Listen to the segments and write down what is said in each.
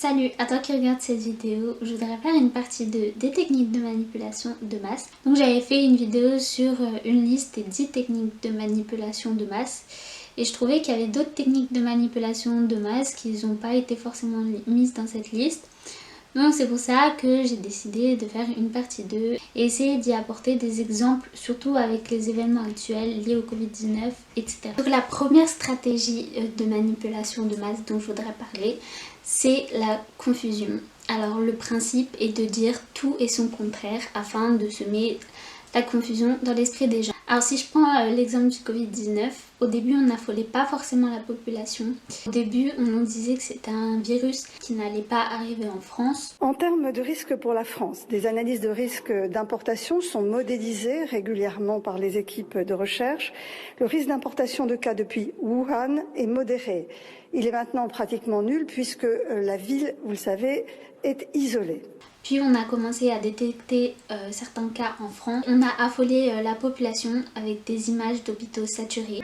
Salut, à toi qui regarde cette vidéo, je voudrais faire une partie 2 des techniques de manipulation de masse. Donc j'avais fait une vidéo sur une liste des 10 techniques de manipulation de masse et je trouvais qu'il y avait d'autres techniques de manipulation de masse qui n'ont pas été forcément mises dans cette liste. Donc c'est pour ça que j'ai décidé de faire une partie 2 et essayer d'y apporter des exemples, surtout avec les événements actuels liés au Covid-19, etc. Donc la première stratégie de manipulation de masse dont je voudrais parler, c'est la confusion. Alors le principe est de dire tout et son contraire afin de semer la confusion dans l'esprit des gens. Alors si je prends l'exemple du Covid-19, au début on n'affolait pas forcément la population. Au début on nous disait que c'était un virus qui n'allait pas arriver en France. En termes de risque pour la France, des analyses de risque d'importation sont modélisées régulièrement par les équipes de recherche. Le risque d'importation de cas depuis Wuhan est modéré. Il est maintenant pratiquement nul puisque la ville, vous le savez, est isolée. Puis on a commencé à détecter certains cas en France. On a affolé la population avec des images d'hôpitaux saturés.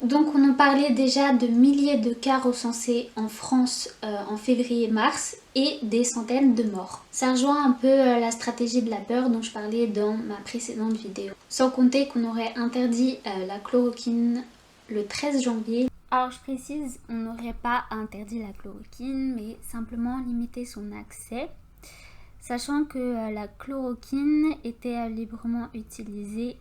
Donc on en parlait déjà de milliers de cas recensés en France en février-mars et des centaines de morts. Ça rejoint un peu la stratégie de la peur dont je parlais dans ma précédente vidéo. Sans compter qu'on aurait interdit la chloroquine le 13 janvier. Alors je précise, on n'aurait pas interdit la chloroquine mais simplement limité son accès. Sachant que la chloroquine était librement utilisée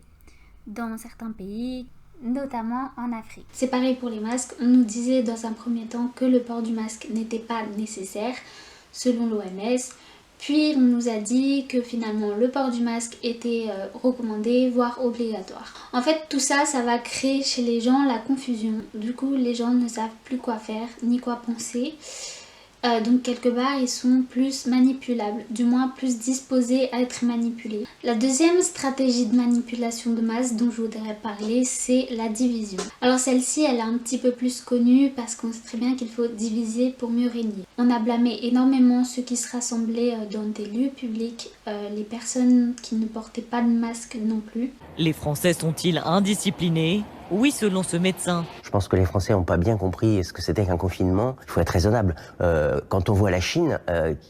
dans certains pays, notamment en Afrique. C'est pareil pour les masques, on nous disait dans un premier temps que le port du masque n'était pas nécessaire selon l'OMS, puis on nous a dit que finalement le port du masque était recommandé, voire obligatoire. En fait tout ça, ça va créer chez les gens la confusion, du coup les gens ne savent plus quoi faire ni quoi penser. Donc quelque part ils sont plus manipulables, du moins plus disposés à être manipulés. La deuxième stratégie de manipulation de masse dont je voudrais parler, c'est la division. Alors celle-ci elle est un petit peu plus connue parce qu'on sait très bien qu'il faut diviser pour mieux régner. On a blâmé énormément ceux qui se rassemblaient dans des lieux publics, les personnes qui ne portaient pas de masque non plus. Les Français sont-ils indisciplinés ? Oui, selon ce médecin. Je pense que les Français n'ont pas bien compris ce que c'était qu'un confinement. Il faut être raisonnable. Quand on voit la Chine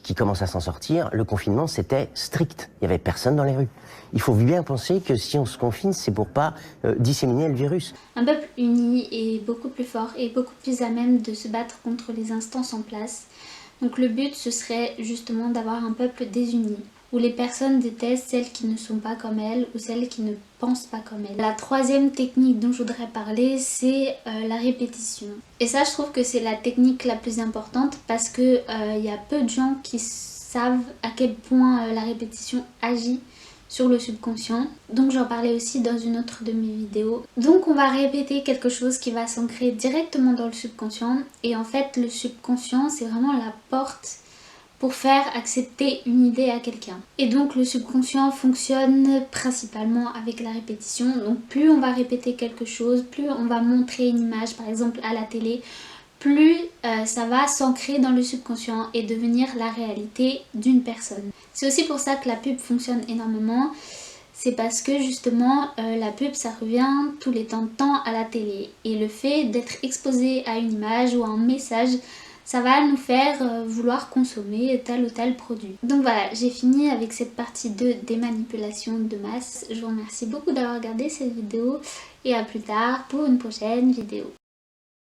qui commence à s'en sortir, le confinement c'était strict. Il n'y avait personne dans les rues. Il faut bien penser que si on se confine, c'est pour pas disséminer le virus. Un peuple uni est beaucoup plus fort et beaucoup plus à même de se battre contre les instances en place. Donc le but ce serait justement d'avoir un peuple désuni, où les personnes détestent celles qui ne sont pas comme elles ou celles qui ne pensent pas comme elles. La troisième technique dont je voudrais parler, c'est la répétition. Et ça, je trouve que c'est la technique la plus importante parce que y a peu de gens qui savent à quel point la répétition agit sur le subconscient. Donc j'en parlais aussi dans une autre de mes vidéos. Donc on va répéter quelque chose qui va s'ancrer directement dans le subconscient. Et en fait, le subconscient, c'est vraiment la porte pour faire accepter une idée à quelqu'un. Et donc le subconscient fonctionne principalement avec la répétition. Donc plus on va répéter quelque chose, plus on va montrer une image par exemple à la télé, plus ça va s'ancrer dans le subconscient et devenir la réalité d'une personne. C'est aussi pour ça que la pub fonctionne énormément. C'est parce que justement la pub ça revient tous les temps de temps à la télé. Et le fait d'être exposé à une image ou à un message, ça va nous faire vouloir consommer tel ou tel produit. Donc voilà, j'ai fini avec cette partie 2 des manipulations de masse. Je vous remercie beaucoup d'avoir regardé cette vidéo et à plus tard pour une prochaine vidéo.